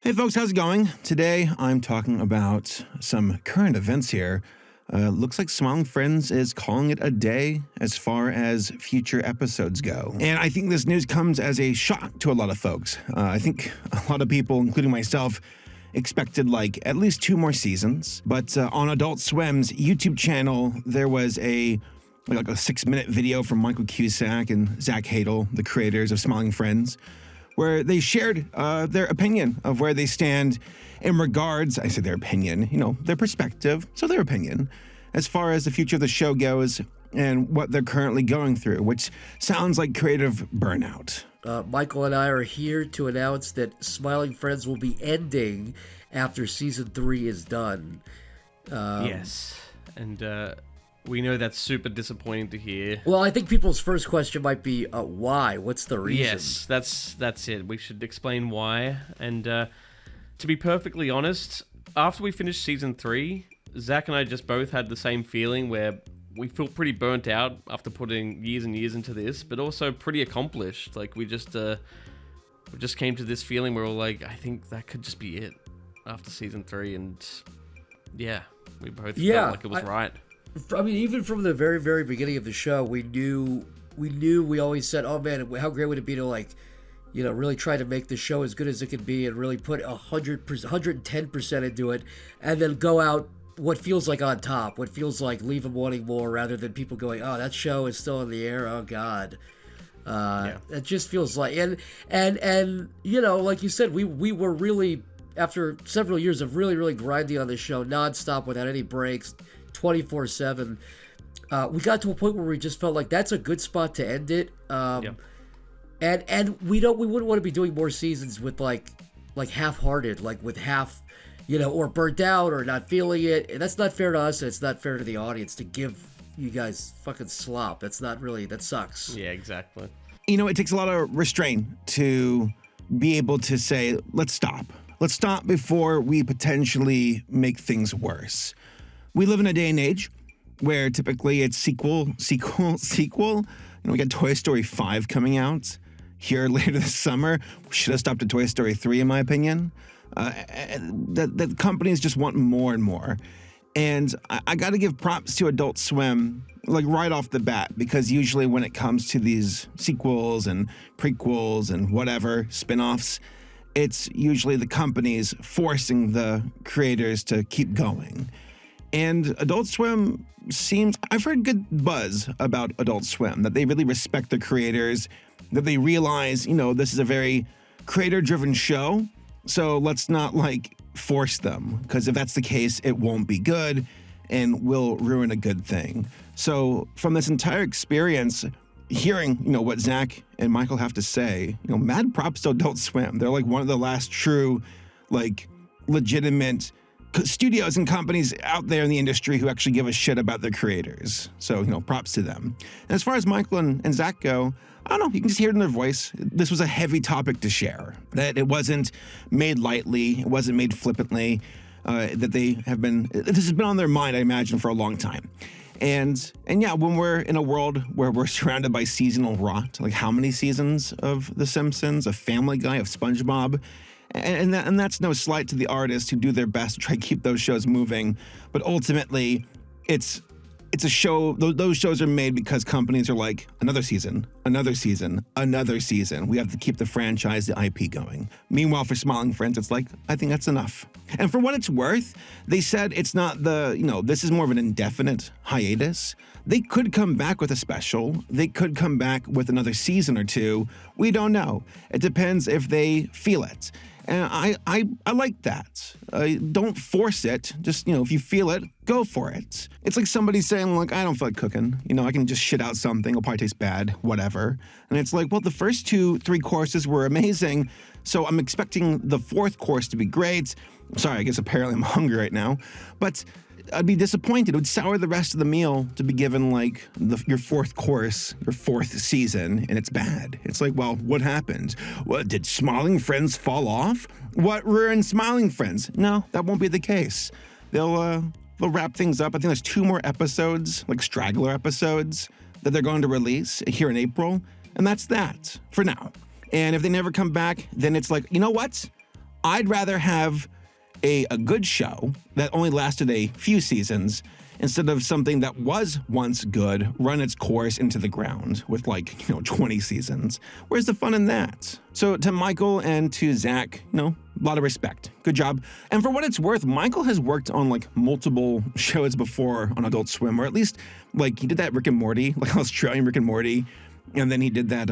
Hey folks, how's it going? Today I'm talking about some current events here. Looks like Smiling Friends is calling it a day as far as future episodes go. And I think this news comes as a shock to a lot of folks. I think a lot of people, including myself, expected like at least 2 more seasons. But on Adult Swim's YouTube channel, there was a 6-minute video from Michael Cusack and Zach Hadel, the creators of Smiling Friends, where they shared their opinion of where they stand in regards, I say their opinion, their perspective, so their opinion, as far as the future of the show goes and what they're currently going through, which sounds like creative burnout. Michael and I are here to announce that Smiling Friends will be ending after season 3 is done. Yes, and we know that's super disappointing to hear. Well, I think people's first question might be, why? What's the reason? Yes, that's it. We should explain why. And to be perfectly honest, after we finished season 3, Zach and I just both had the same feeling where we feel pretty burnt out after putting years and years into this, but also pretty accomplished. Like we just came to this feeling where we're like, I think that could just be it after season 3, and yeah, we both felt like it was right. I mean, even from the very, very beginning of the show, we always said, oh man, how great would it be to really try to make the show as good as it could be and really put 100%, 110% into it, and then go out what feels like on top, what feels like leave them wanting more, rather than people going, oh, that show is still in the air, oh god. It just feels like, and like you said, we were really, after several years of really, really grinding on this show nonstop without any breaks, 24/7, we got to a point where we just felt like that's a good spot to end it. And we wouldn't want to be doing more seasons with like half-hearted, like with half, or burnt out or not feeling it. And that's not fair to us, and it's not fair to the audience to give you guys fucking slop. That sucks. Yeah, exactly. It takes a lot of restraint to be able to say, let's stop. Let's stop before we potentially make things worse. We live in a day and age where typically it's sequel. We got Toy Story 5 coming out here later this summer. We should have stopped at Toy Story 3, in my opinion. That companies just want more and more. And I got to give props to Adult Swim, like right off the bat, because usually when it comes to these sequels and prequels and whatever, spin-offs, it's usually the companies forcing the creators to keep going. And Adult Swim I've heard good buzz about Adult Swim, that they really respect the creators, that they realize, this is a very creator-driven show, so let's not force them, because if that's the case, it won't be good and will ruin a good thing. So from this entire experience, hearing, what Zach and Michael have to say, mad props to Adult Swim. They're one of the last true, legitimate studios and companies out there in the industry who actually give a shit about their creators. So, props to them. And as far as Michael and Zach go, I don't know, you can just hear it in their voice. This was a heavy topic to share, that it wasn't made lightly, it wasn't made flippantly, that this has been on their mind, I imagine, for a long time. And yeah, when we're in a world where we're surrounded by seasonal rot, like how many seasons of The Simpsons, of Family Guy, of SpongeBob, and that's no slight to the artists who do their best to try to keep those shows moving. But ultimately, it's a show. Those shows are made because companies are like, another season. We have to keep the franchise, the IP going. Meanwhile, for Smiling Friends, it's like, I think that's enough. And for what it's worth, they said it's not this is more of an indefinite hiatus. They could come back with a special. They could come back with another season or 2. We don't know. It depends if they feel it. And I like that. Don't force it. Just, if you feel it, go for it. It's like somebody saying, I don't feel like cooking. I can just shit out something. It'll probably taste bad, whatever. And it's like, well, the first 2-3 courses were amazing, so I'm expecting the 4th course to be great. Sorry, I guess apparently I'm hungry right now. But I'd be disappointed. It would sour the rest of the meal to be given your 4th course, your 4th season, and it's bad. It's like, well, what happened? What, did Smiling Friends fall off? What ruined Smiling Friends? No, that won't be the case. They'll wrap things up. I think there's 2 more episodes, straggler episodes, that they're going to release here in April, and that's that for now. And if they never come back, then it's like, you know what? I'd rather have a good show that only lasted a few seasons instead of something that was once good run its course into the ground with 20 seasons. Where's the fun in that? So to Michael and to Zach, a lot of respect. Good job. And for what it's worth, Michael has worked on multiple shows before on Adult Swim, or at least he did that Rick and Morty, Australian Rick and Morty. And then he did that,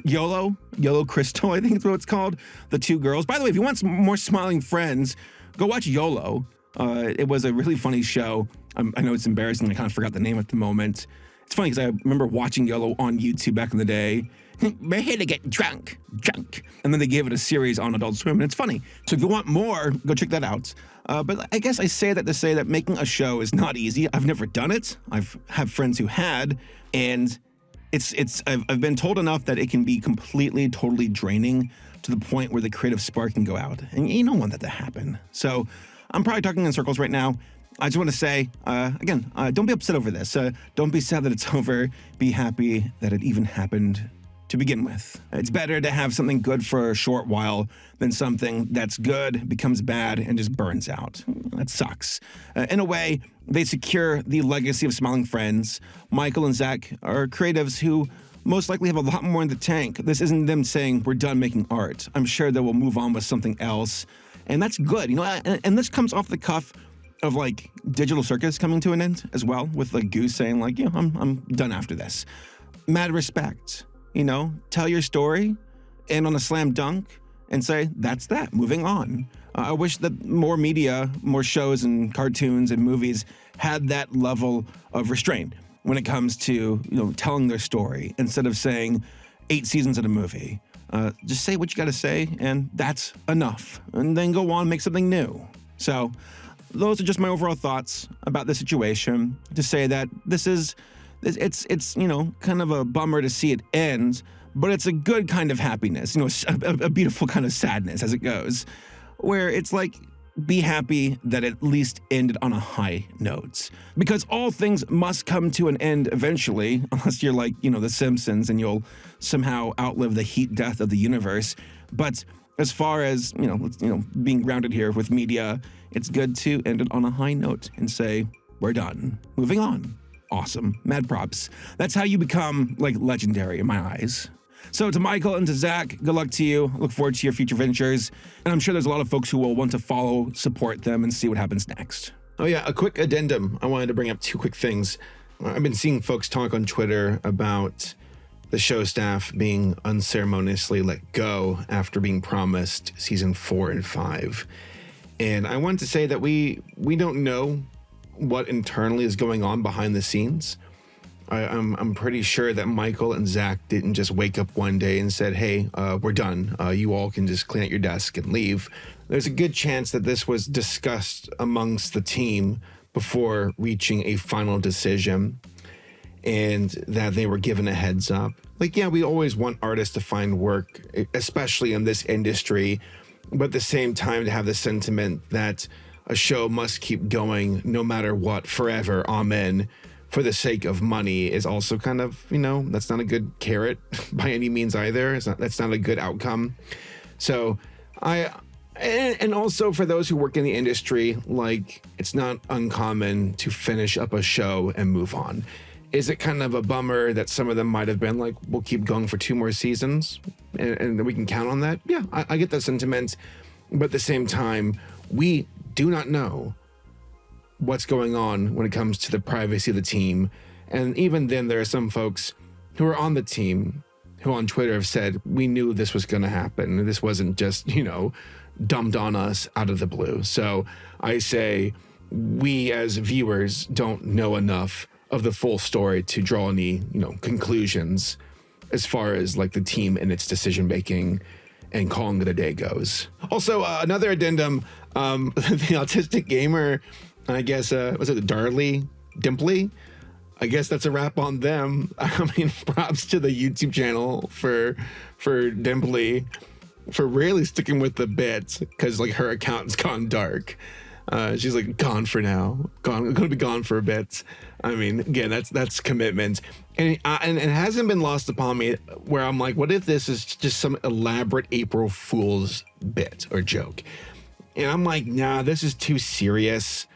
YOLO Crystal, I think is what it's called. The two girls. By the way, if you want some more smiling friends, go watch YOLO. It was a really funny show. I know it's embarrassing. I kind of forgot the name at the moment. It's funny because I remember watching YOLO on YouTube back in the day. We're here to get drunk. And then they gave it a series on Adult Swim, and it's funny. So if you want more, go check that out. But I guess I say that to say that making a show is not easy. I've never done it. I've had friends who had, and I've been told enough that it can be completely, totally draining to the point where the creative spark can go out. And you don't want that to happen. So I'm probably talking in circles right now. I just want to say, again, don't be upset over this. Don't be sad that it's over. Be happy that it even happened to begin with. It's better to have something good for a short while than something that's good, becomes bad, and just burns out. That sucks. In a way, they secure the legacy of Smiling Friends. Michael and Zach are creatives who most likely have a lot more in the tank. This isn't them saying, we're done making art. I'm sure they will move on with something else. And that's good, and this comes off the cuff of Digital Circus coming to an end as well, with Goose saying I'm done after this. Mad respect, tell your story, end on a slam dunk, and say that's that. Moving on. I wish that more media, more shows and cartoons and movies had that level of restraint when it comes to telling their story instead of saying 8 seasons in a movie. Just say what you got to say, and that's enough. And then go on, make something new. So those are just my overall thoughts about the situation. To say that it's kind of a bummer to see it end, but it's a good kind of happiness, a beautiful kind of sadness as it goes, where it's be happy that it at least ended on a high note. Because all things must come to an end eventually, unless you're The Simpsons and you'll somehow outlive the heat death of the universe. But as far as, being grounded here with media, it's good to end it on a high note and say, we're done. Moving on. Awesome. Mad props. That's how you become, legendary in my eyes. So to Michael and to Zach, good luck to you. Look forward to your future ventures. And I'm sure there's a lot of folks who will want to follow, support them, and see what happens next. Oh yeah, a quick addendum. I wanted to bring up 2 quick things. I've been seeing folks talk on Twitter about the show staff being unceremoniously let go after being promised season 4 and 5. And I want to say that we don't know what internally is going on behind the scenes. I'm pretty sure that Michael and Zach didn't just wake up one day and said, hey, we're done. You all can just clean out your desk and leave. There's a good chance that this was discussed amongst the team before reaching a final decision, and that they were given a heads up. We always want artists to find work, especially in this industry, but at the same time to have the sentiment that a show must keep going no matter what, forever, amen, for the sake of money is also kind of, that's not a good carrot by any means either. That's not a good outcome. So and also for those who work in the industry, it's not uncommon to finish up a show and move on. Is it kind of a bummer that some of them might have been we'll keep going for 2 more seasons and we can count on that? Yeah, I get that sentiment. But at the same time, we do not know what's going on when it comes to the privacy of the team. And even then, there are some folks who are on the team who on Twitter have said, we knew this was going to happen. This wasn't just, dumped on us out of the blue. So I say we as viewers don't know enough of the full story to draw any, conclusions as far as the team and its decision making and calling it a day goes. Also, another addendum, the autistic gamer, I guess, was it Dimply? I guess that's a wrap on them. I mean, props to the YouTube channel for Dimply for really sticking with the bits, because her account's gone dark. She's like, gone for now. Going to be gone for a bit. I mean, again, that's commitment. And it hasn't been lost upon me where I'm like, what if this is just some elaborate April Fool's bit or joke? And I'm like, nah, this is too serious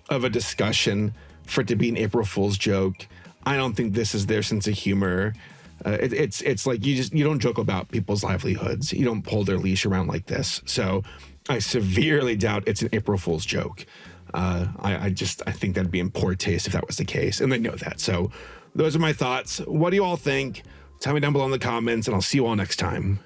of a discussion for it to be an April Fool's joke. I don't think this is their sense of humor. It's like you don't joke about people's livelihoods. You don't pull their leash around like this. So I severely doubt it's an April Fool's joke. I think that'd be in poor taste if that was the case, and they know that. So those are my thoughts. What do you all think? Tell me down below in the comments, and I'll see you all next time.